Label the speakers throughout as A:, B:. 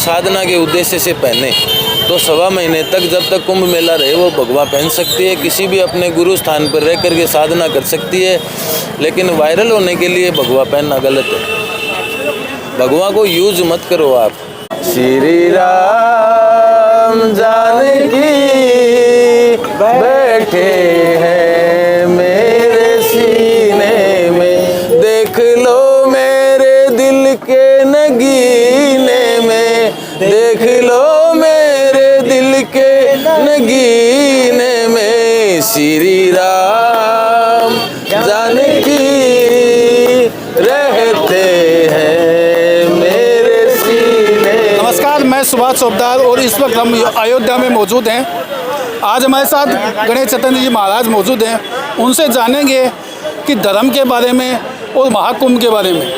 A: साधना के उद्देश्य से पहने तो 1.25 महीने तक, जब तक कुंभ मेला रहे, वो भगवा पहन सकती है। किसी भी अपने गुरु स्थान पर रह करके साधना कर सकती है, लेकिन वायरल होने के लिए भगवा पहनना गलत है। भगवा को यूज मत करो आप। श्री राम जानकी बैठे हैं मेरे सीने में, देख लो मेरे दिल के नगीने में, देख लो मेरे दिल के नगीने में, श्री राम जानकी रहते हैं मेरे सीने।
B: नमस्कार, मैं सुभाष चौबदार और इस वक्त हम अयोध्या में मौजूद हैं। आज हमारे साथ गणेश चतुर्थ जी महाराज मौजूद हैं। उनसे जानेंगे कि धर्म के बारे में और महाकुंभ के बारे में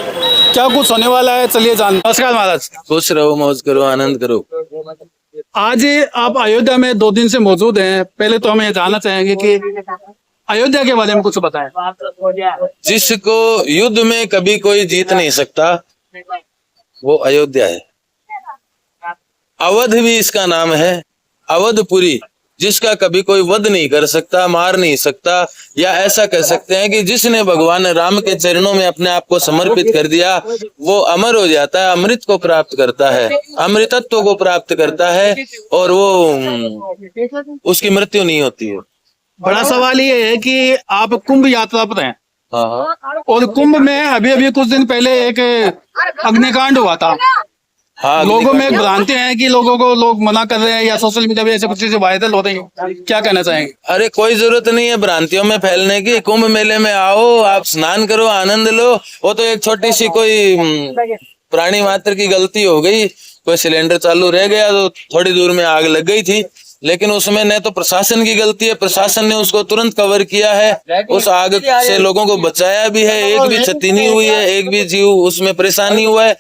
B: क्या कुछ होने वाला है। चलिए जान। नमस्कार महाराज।
A: खुश रहो, मौज करो, आनंद करो।
B: आज आप अयोध्या में 2 दिन से मौजूद हैं। पहले तो हमें जानना चाहेंगे कि अयोध्या के बारे में कुछ बताएं।
A: जिसको युद्ध में कभी कोई जीत नहीं सकता वो अयोध्या है। अवध भी इसका नाम है, अवधपुरी, जिसका कभी कोई वध नहीं कर सकता, मार नहीं सकता। या ऐसा कह सकते हैं कि जिसने भगवान राम के चरणों में अपने आप को समर्पित कर दिया वो अमर हो जाता है, अमृत को प्राप्त करता है, अमृतत्व को प्राप्त करता है और वो उसकी मृत्यु नहीं होती है।
B: बड़ा सवाल ये है कि आप कुंभ यात्रा पर हैं।
A: हाँ,
B: और कुंभ में अभी कुछ दिन पहले एक अग्निकांड हुआ था।
A: हाँ,
B: लोगों में एक भ्रांति है कि लोगों को लोग मना कर रहे हैं या सोशल मीडिया पे ऐसे कुछ चीजें वायरल हो रही है, क्या कहना चाहेंगे?
A: अरे कोई जरूरत नहीं है भ्रांतियों में फैलने की। कुंभ मेले में आओ, आप स्नान करो, आनंद लो। वो तो एक छोटी सी कोई प्राणी मात्र की गलती हो गई, कोई सिलेंडर चालू रह गया तो थोड़ी दूर में आग लग गई थी, लेकिन उसमें न तो प्रशासन की गलती है, प्रशासन ने उसको तुरंत कवर किया है, उस आग से लोगों को बचाया भी है, एक भी क्षति नहीं हुई है, एक भी जीव उसमें परेशान नहीं हुआ है।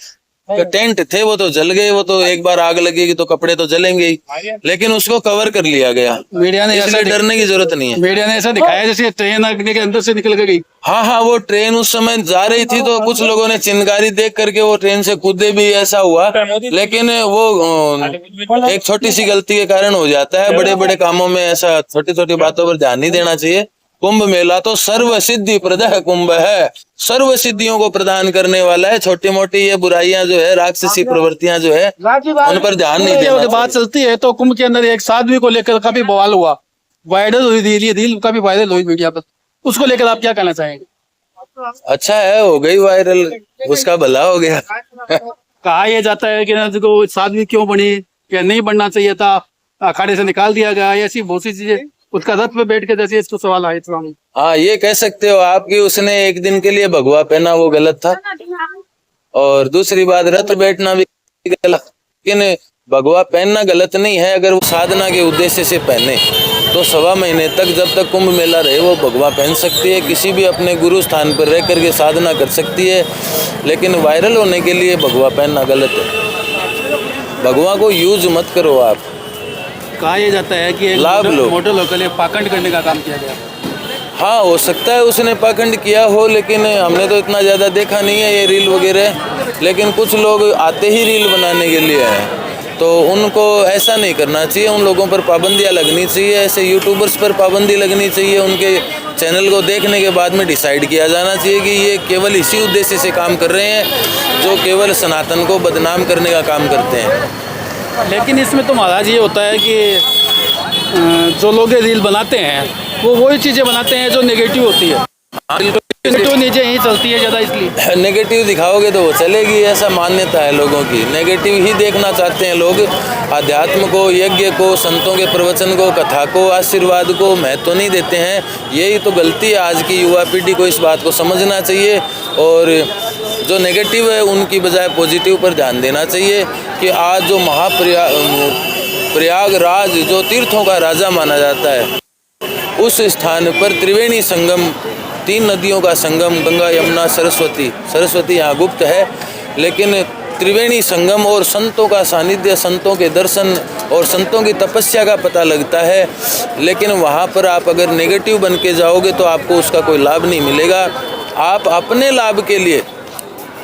A: टेंट थे वो तो जल गए, वो तो एक बार आग लगेगी तो कपड़े तो जलेंगे ही, लेकिन उसको कवर कर लिया गया।
B: मीडिया ने ऐसा
A: डरने की जरूरत नहीं है।
B: मीडिया ने ऐसा दिखाया जैसे ट्रेन अग्नि के अंदर से निकल गई।
A: हाँ, वो ट्रेन उस समय जा रही थी तो कुछ लोगों ने चिंगारी देख करके वो ट्रेन से कूदे भी, ऐसा हुआ। लेकिन वो एक छोटी सी गलती के कारण हो जाता है। बड़े बड़े कामों में ऐसा छोटी छोटी बातों पर ध्यान नहीं देना चाहिए। कुंभ मेला तो सर्व सिद्धि प्रदह कुंभ है, सर्व सिद्धियों को प्रदान करने वाला है। छोटी मोटी ये बुराइयां जो है, राक्षसी प्रवृत्तियां जो है, उन पर ध्यान नहीं देना।
B: बात चलती है तो कुंभ के अंदर एक साध्वी को लेकर काफी बवाल हुआ, वायरल हुई रील काफी वायरल हुई मीडिया पर, उसको लेकर आप क्या कहना चाहेंगे?
A: अच्छा है, हो गई वायरल, उसका भला हो गया।
B: कहा यह जाता है कि साध्वी क्यों बनी, क्या नहीं बनना चाहिए था, अखाड़े से निकाल दिया गया, ऐसी बहुत सी चीजें। उसका रथ पे बैठ के जैसे इसको सवाल आए।
A: हाँ, ये कह सकते हो आप कि उसने एक दिन के लिए भगवा पहना, वो गलत था। और दूसरी बात, रथ बैठना भी गलत, लेकिन भगवा पहनना गलत नहीं है अगर वो साधना के उद्देश्य से पहने तो 1.25 महीने तक, जब तक कुंभ मेला रहे, वो भगवा पहन सकती है। किसी भी अपने गुरु स्थान पर रह करके साधना कर सकती है, लेकिन वायरल होने के लिए भगवा पहनना गलत है। भगवा को यूज मत करो आप।
B: कहा यह जाता है कि
A: लाभ लो।
B: मोटर लोकल पाखंड करने का काम किया गया।
A: हाँ, हो सकता है उसने पाखंड किया हो, लेकिन हमने तो इतना ज्यादा देखा नहीं है ये रील वगैरह। लेकिन कुछ लोग आते ही रील बनाने के लिए हैं, तो उनको ऐसा नहीं करना चाहिए। उन लोगों पर पाबंदियां लगनी चाहिए। ऐसे यूट्यूबर्स पर पाबंदी लगनी चाहिए। उनके चैनल को देखने के बाद में डिसाइड किया जाना चाहिए कि ये केवल इसी उद्देश्य से काम कर रहे हैं जो केवल सनातन को बदनाम करने का काम करते हैं।
B: लेकिन इसमें तो महाराज ये होता है कि जो लोग रील बनाते हैं वो वही चीजें बनाते हैं जो नेगेटिव होती है। नेगेटिव नीचे ही चलती है ज्यादा, इसलिए
A: नेगेटिव दिखाओगे तो वो चलेगी, ऐसा मान्यता है लोगों की। नेगेटिव ही देखना चाहते हैं लोग। आध्यात्म को, यज्ञ को, संतों के प्रवचन को, कथा को, आशीर्वाद को महत्व नहीं देते हैं। यही तो गलती है। आज की युवा पीढ़ी को इस बात को समझना चाहिए और जो नेगेटिव है उनकी बजाय पॉजिटिव पर ध्यान देना चाहिए कि आज जो प्रयागराज जो तीर्थों का राजा माना जाता है, उस स्थान पर त्रिवेणी संगम, 3 नदियों का संगम, गंगा, यमुना, सरस्वती यहाँ गुप्त है, लेकिन त्रिवेणी संगम और संतों का सानिध्य, संतों के दर्शन और संतों की तपस्या का पता लगता है। लेकिन वहाँ पर आप अगर नेगेटिव बन के जाओगे तो आपको उसका कोई लाभ नहीं मिलेगा। आप अपने लाभ के लिए,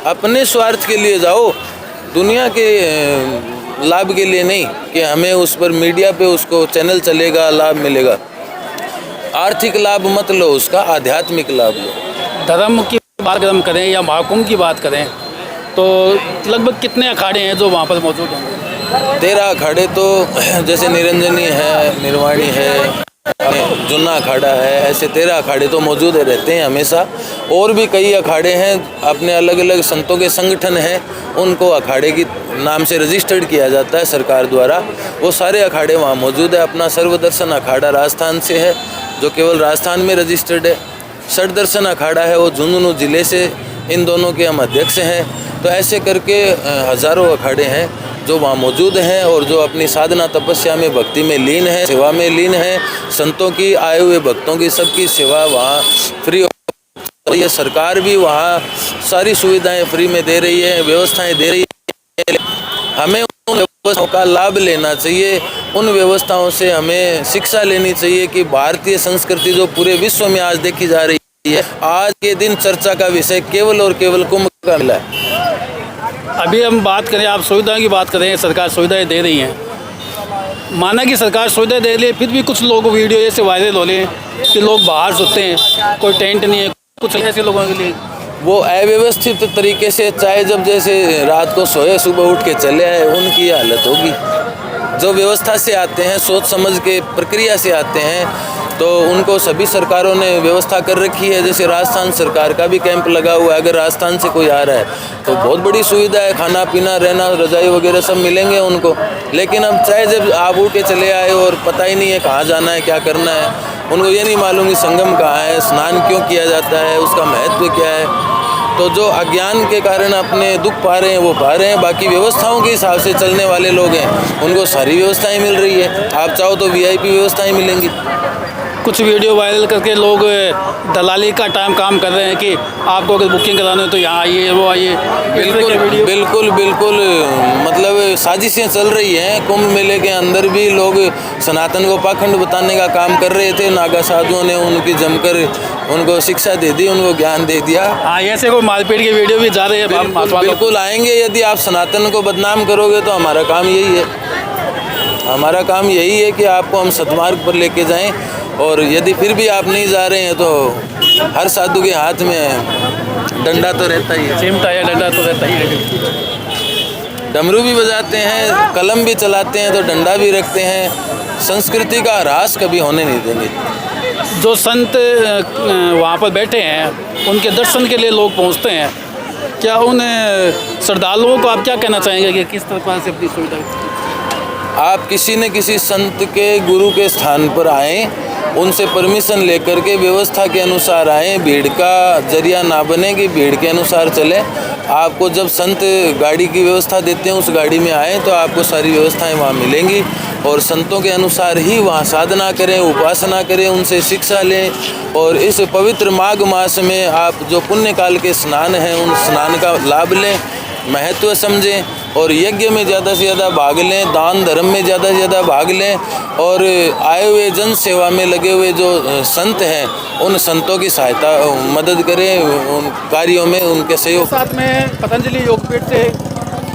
A: अपने स्वार्थ के लिए जाओ। दुनिया के लाभ के लिए नहीं कि हमें उस पर मीडिया पे उसको चैनल चलेगा, लाभ मिलेगा। आर्थिक लाभ मत लो उसका, आध्यात्मिक लाभ लो।
B: धर्म की बात अगर हम करें या महाकुंभ की बात करें तो लगभग कितने अखाड़े हैं जो वहाँ पर मौजूद होंगे?
A: 13 अखाड़े तो जैसे निरंजनी है, निर्वाणी है, जुन्ना अखाड़ा है, ऐसे 13 अखाड़े तो मौजूद रहते हैं हमेशा। और भी कई अखाड़े हैं, अपने अलग अलग संतों के संगठन हैं, उनको अखाड़े की नाम से रजिस्टर्ड किया जाता है सरकार द्वारा। वो सारे अखाड़े वहाँ मौजूद है। अपना सर्वदर्शन अखाड़ा राजस्थान से है जो केवल राजस्थान में रजिस्टर्ड है। षटदर्शन अखाड़ा है वो झुंझुनू जिले से, इन दोनों के हम अध्यक्ष हैं। तो ऐसे करके हज़ारों अखाड़े हैं जो वहाँ मौजूद हैं और जो अपनी साधना तपस्या में, भक्ति में लीन है, सेवा में लीन है। संतों की, आए हुए भक्तों की, सबकी सेवा वहाँ फ्री और ये सरकार भी वहाँ सारी सुविधाएं फ्री में दे रही है, व्यवस्थाएं दे रही है। हमें उन व्यवस्थाओं का लाभ लेना चाहिए, उन व्यवस्थाओं से हमें शिक्षा लेनी चाहिए कि भारतीय संस्कृति जो पूरे विश्व में आज देखी जा रही है, आज के दिन चर्चा का विषय केवल और केवल कुंभ का मिला है।
B: अभी हम बात करें, आप सुविधाओं की बात करें, सरकार सुविधाएं दे रही हैं। माना कि सरकार सुविधा दे रही है, फिर भी कुछ लोग वीडियो ऐसे वायरल हो रहे हैं कि लोग बाहर सोते हैं, कोई टेंट नहीं है, कुछ ऐसे लोगों के लिए
A: वो अव्यवस्थित तरीके से, चाहे जब जैसे रात को सोए सुबह उठ के चले आए, उनकी हालत होगी। जो व्यवस्था से आते हैं, सोच समझ के प्रक्रिया से आते हैं, तो उनको सभी सरकारों ने व्यवस्था कर रखी है। जैसे राजस्थान सरकार का भी कैंप लगा हुआ है, अगर राजस्थान से कोई आ रहा है तो बहुत बड़ी सुविधा है, खाना पीना, रहना, रजाई वगैरह सब मिलेंगे उनको। लेकिन अब चाहे जब आप उठ के चले आए और पता ही नहीं है कहाँ जाना है, क्या करना है, उनको ये नहीं मालूम कि संगम कहाँ है, स्नान क्यों किया जाता है, उसका महत्व क्या है। तो जो अज्ञान के कारण अपने दुख पा रहे हैं वो पा रहे हैं। बाकी व्यवस्थाओं के हिसाब से चलने वाले लोग हैं, उनको सारी व्यवस्थाएं मिल रही है। आप चाहो तो वीआईपी व्यवस्थाएं मिलेंगी।
B: कुछ वीडियो वायरल करके लोग दलाली का काम कर रहे हैं कि आपको अगर बुकिंग कराना है तो यहाँ आइए, वो आइए।
A: बिल्कुल बिल्कुल मतलब साजिशें चल रही हैं। कुंभ मेले के अंदर भी लोग सनातन को पाखंड बताने का काम कर रहे थे। नागा साधुओं ने उनकी जमकर उनको शिक्षा दे दी, उनको ज्ञान दे दिया।
B: हाँ, ऐसे कोई मारपीट के वीडियो भी जा रहे हैं।
A: बिल्कुल आएंगे। यदि आप सनातन को बदनाम करोगे तो हमारा काम यही है, हमारा काम यही है कि आपको हम सद्मार्ग पर लेके जाएं। और यदि फिर भी आप नहीं जा रहे हैं तो हर साधु के हाथ में डंडा तो रहता ही है,
B: चिमटा या डंडा तो रहता ही है।
A: डमरू भी बजाते हैं, कलम भी चलाते हैं, तो डंडा भी रखते हैं। संस्कृति का ह्रास कभी होने नहीं देंगे।
B: जो संत वहाँ पर बैठे हैं उनके दर्शन के लिए लोग पहुँचते हैं, क्या उन श्रद्धालुओं को आप क्या कहना चाहेंगे कि किस तरह से अपनी सुविधा?
A: आप किसी न किसी संत के, गुरु के स्थान पर आएँ, उनसे परमिशन लेकर के व्यवस्था के अनुसार आएँ। भीड़ का जरिया ना बने कि भीड़ के अनुसार चले। आपको जब संत गाड़ी की व्यवस्था देते हैं उस गाड़ी में आएँ तो आपको सारी व्यवस्थाएं वहाँ मिलेंगी। और संतों के अनुसार ही वहाँ साधना करें, उपासना करें, उनसे शिक्षा लें। और इस पवित्र माघ मास में आप जो पुण्य काल के स्नान हैं उन स्नान का लाभ लें, महत्व समझें और यज्ञ में ज़्यादा से ज़्यादा भाग लें, दान धर्म में ज़्यादा से ज़्यादा भाग लें। और आए हुए जन सेवा में लगे हुए जो संत हैं उन संतों की सहायता, मदद करें, उन कार्यों में उनके सहयोग।
B: साथ में पतंजलि योगपीठ से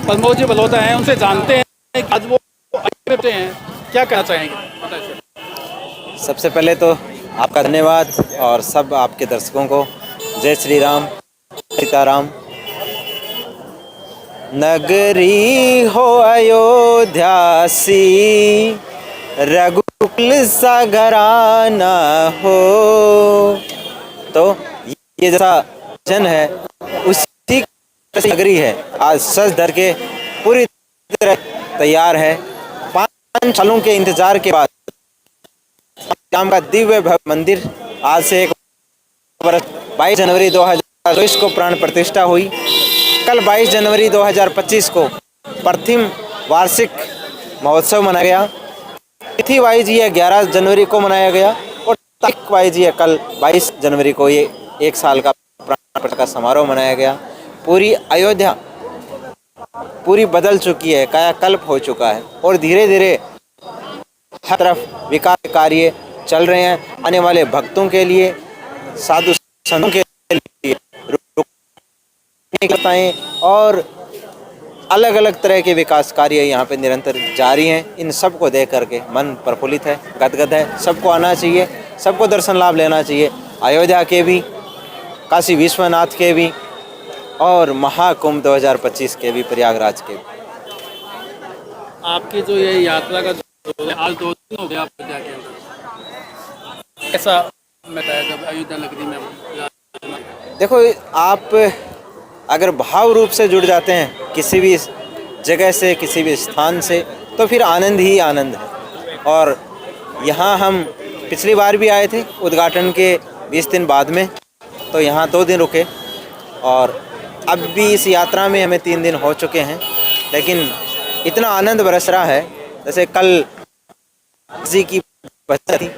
B: प्रमोद जी बलौदा हैं, उनसे जानते हैं आज वो बैठे हैं, क्या कहना चाहेंगे?
C: सबसे पहले तो आपका धन्यवाद और सब आपके दर्शकों को जय श्री राम, सीताराम। नगरी हो अयोध्या सी, रघुकुल सा घराना हो। तो ये जैसा जन है उसी नगरी है, आज सज धर के पूरी तरह तैयार है। 5 सालों के इंतजार के बाद राम का दिव्य भव्य मंदिर आज से 1 वर्ष 22 जनवरी 2022 को प्राण प्रतिष्ठा हुई। कल 22 जनवरी 2025 को प्रथम वार्षिक महोत्सव मनाया गया। तिथि वाइज ये 11 जनवरी को मनाया गया और तारीख वाइज ये कल 22 जनवरी को ये 1 साल का प्राण प्रतिष्ठा का समारोह मनाया गया। पूरी अयोध्या पूरी बदल चुकी है, कायाकल्प हो चुका है और धीरे धीरे हर तरफ विकास कार्य चल रहे हैं। आने वाले भक्तों के लिए, साधु संतों के लिए और अलग अलग तरह के विकास कार्य यहाँ पे निरंतर जारी हैं। इन सब को देख करके मन प्रफुल्लित है, गदगद है। सबको आना चाहिए, सबको दर्शन लाभ लेना चाहिए, अयोध्या के भी, काशी विश्वनाथ के भी और महाकुंभ 2025 के भी, प्रयागराज के भी।
D: आपकी जो ये यात्रा का आज 2 दिन हो गया आपको जाके अंदर, कैसा बताया जब अयोध्या नगरी में
C: देखो, आप अगर भाव रूप से जुड़ जाते हैं किसी भी जगह से, किसी भी स्थान से, तो फिर आनंद ही आनंद है। और यहाँ हम पिछली बार भी आए थे उद्घाटन के 20 दिन बाद में, तो यहाँ 2 दिन रुके और अब भी इस यात्रा में हमें 3 दिन हो चुके हैं। लेकिन इतना आनंद बरस रहा है, जैसे कल जी की भजन थी,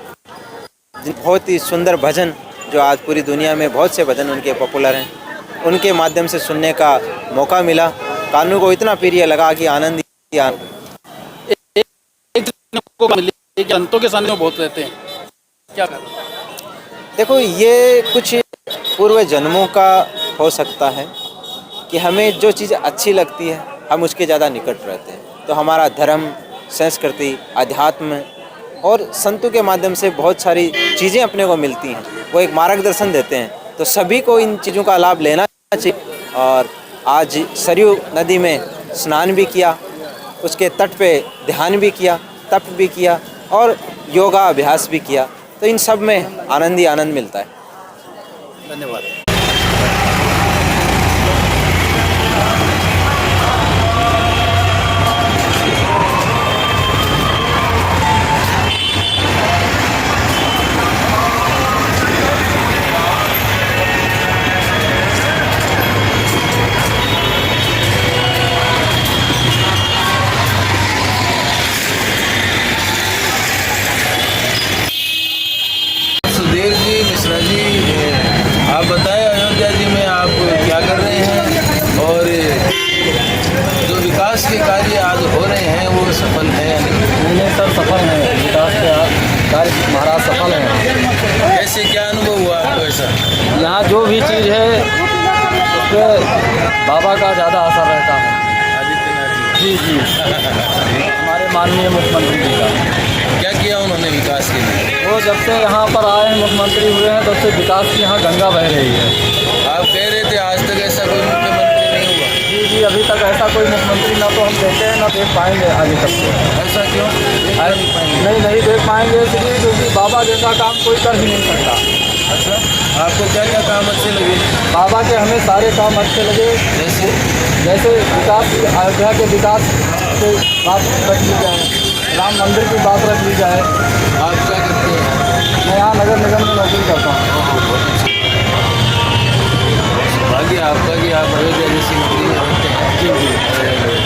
C: बहुत ही सुंदर भजन, जो आज पूरी दुनिया में बहुत से भजन उनके पॉपुलर हैं, उनके माध्यम से सुनने का मौका मिला। कानू को इतना प्रिय लगा कि आनंद ही आनंद।
D: एक जनता के सामने बहुत रहते हैं, क्या कर?
C: देखो, ये कुछ पूर्व जन्मों का हो सकता है कि हमें जो चीज़ अच्छी लगती है हम उसके ज़्यादा निकट रहते हैं। तो हमारा धर्म, संस्कृति, अध्यात्म और संतों के माध्यम से बहुत सारी चीज़ें अपने को मिलती हैं, वो एक मार्गदर्शन देते हैं। तो सभी को इन चीज़ों का लाभ लेना चाहिए। और आज सरयू नदी में स्नान भी किया, उसके तट पे ध्यान भी किया, तप भी किया और योगा अभ्यास भी किया। तो इन सब में आनंद ही आनंद मिलता है।
D: धन्यवाद।
A: सुधीर जी, मिश्रा जी, आप बताएं अयोध्या जी में आप क्या कर रहे हैं और जो विकास के कार्य आज हो रहे हैं वो सफल है या नहीं?
E: नहीं सर, सफल है, विकास के कार्य महाराज सफल हैं।
A: कैसे, क्या अनुभव हुआ आपको ऐसा?
E: यहाँ जो भी चीज़ है उस पर बाबा का ज़्यादा असर रहता है।
A: आदित्यनाथ
E: जी जी हमारे माननीय मुख्यमंत्री जी का
A: क्या किया उन्होंने विकास के लिए?
E: वो जब से यहाँ पर आए हैं, मुख्यमंत्री हुए हैं, तब से विकास की यहाँ गंगा बह रही है।
A: आप कह रहे थे आज तक ऐसा कोई मुख्यमंत्री नहीं हुआ।
E: जी जी अभी तक ऐसा कोई मुख्यमंत्री ना तो हम देखे हैं ना देख पाएंगे आगे तक के।
A: ऐसा क्यों?
E: नहीं देख पाएंगे इसलिए क्योंकि बाबा जैसा काम कोई कर ही नहीं सकता।
A: अच्छा, आपको क्या क्या काम अच्छे लगे?
E: बाबा के हमें सारे काम अच्छे लगे। जैसे विकास, अयोध्या के विकास की बात रख ली जाए, राम मंदिर की बात रख ली जाए।
A: आप क्या करते हैं?
E: मैं यहाँ नगर निगम में नौकरी करता हूँ।
A: भाग्य आपका कि आप अयोध्या जैसी नगरी में रहते हैं।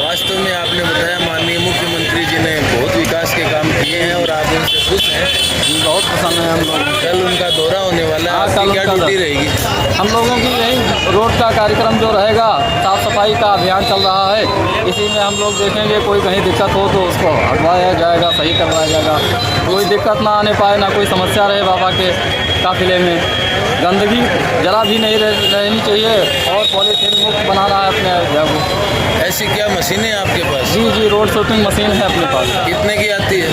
A: वास्तव में आपने बताया माननीय मुख्यमंत्री जी ने बहुत विकास के काम किए हैं और आप उनसे खुश हैं।
E: बहुत पसंद है हम लोग।
A: कल उनका दौरा होने वाला है,
E: हाँ,
A: आपकी
E: कल
A: क्या
E: उनका
A: ड्यूटी
E: दौरा।
A: रहेगी?
E: हम लोगों की यही रोड का कार्यक्रम जो रहेगा, साफ़ सफाई का अभियान चल रहा है, इसी में हम लोग देखेंगे कोई कहीं दिक्कत हो तो उसको हटवाया जाएगा, सही करवाया जाएगा। कोई दिक्कत ना आने पाए, ना कोई समस्या रहे बाबा के काफिले में। गंदगी जरा भी नहीं रहनी चाहिए और पॉलीथीन मुक्त बनाना है अपने अयोध्या को।
A: ऐसी क्या मशीनें आपके पास?
E: जी रोड शूटिंग मशीन है अपने पास।
A: कितने की आती है?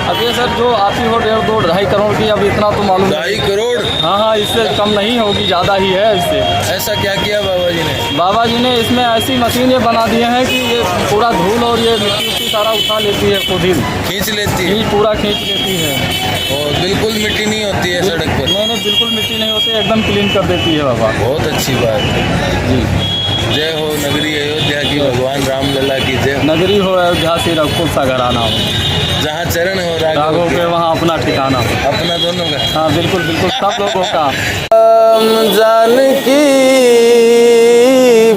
E: अब ये सर जो आती हो 1.5-2-2.5 करोड़ की, अब इतना तो मालूम नहीं।
A: 2.5 करोड़?
E: हाँ, इससे कम नहीं होगी, ज़्यादा ही है इससे।
A: ऐसा क्या किया बाबा जी ने?
E: बाबा जी ने इसमें ऐसी मशीनें बना दी हैं कि ये पूरा धूल और ये मिट्टी सारा उठा लेती है, खुद ही
A: खींच लेती है
E: पूरा खींच लेती है
A: और बिल्कुल मिट्टी नहीं होती है सड़क पर?
E: नहीं, बिल्कुल मिट्टी नहीं होती, एकदम क्लीन कर देती है बाबा।
A: बहुत अच्छी बात है
E: जी।
A: जय हो नगरी अयोध्या की, भगवान राम लला की जय।
E: नगरी हो अयोध्या से रघुकुल सा घराना हो,
A: जहाँ चरण हो राघव
E: राघव
A: के,
E: के वहाँ अपना ठिकाना हो।
A: अपना दोनों का।
E: हाँ बिल्कुल सब लोगों का।
A: जानकी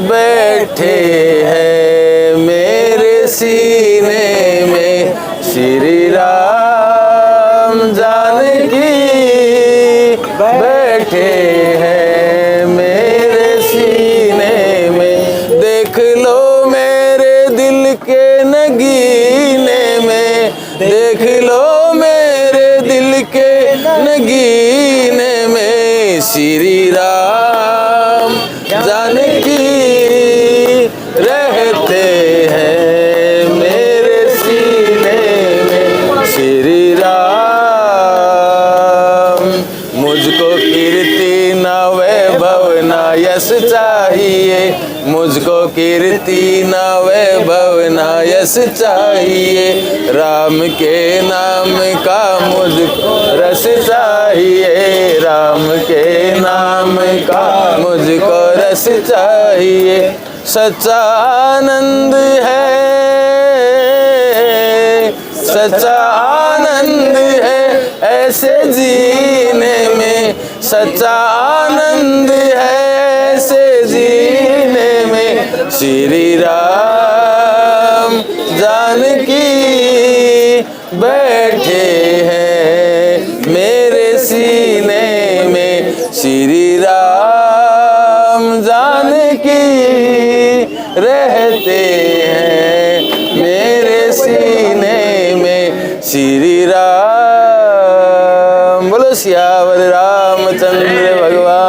A: बैठे हैं मेरे सीने में, श्री राम जानकी बैठे हैं मेरे सीने में, देख लो मेरे दिल के नगीने में, देख लो मेरे दिल के नगीने में, श्री राम जानकी रहते यश चाहिए, राम के नाम का मुझको रस चाहिए, राम के नाम का मुझको रस चाहिए। सच्चा आनंद है, सच्चा आनंद है ऐसे जीने में, सच्चा आनंद है ऐसे जीने में। श्री राम जानकी बैठे हैं मेरे सीने में, श्री राम जानकी रहते हैं मेरे सीने में। श्री राम, बोलो सियावर रामचंद्र भगवान।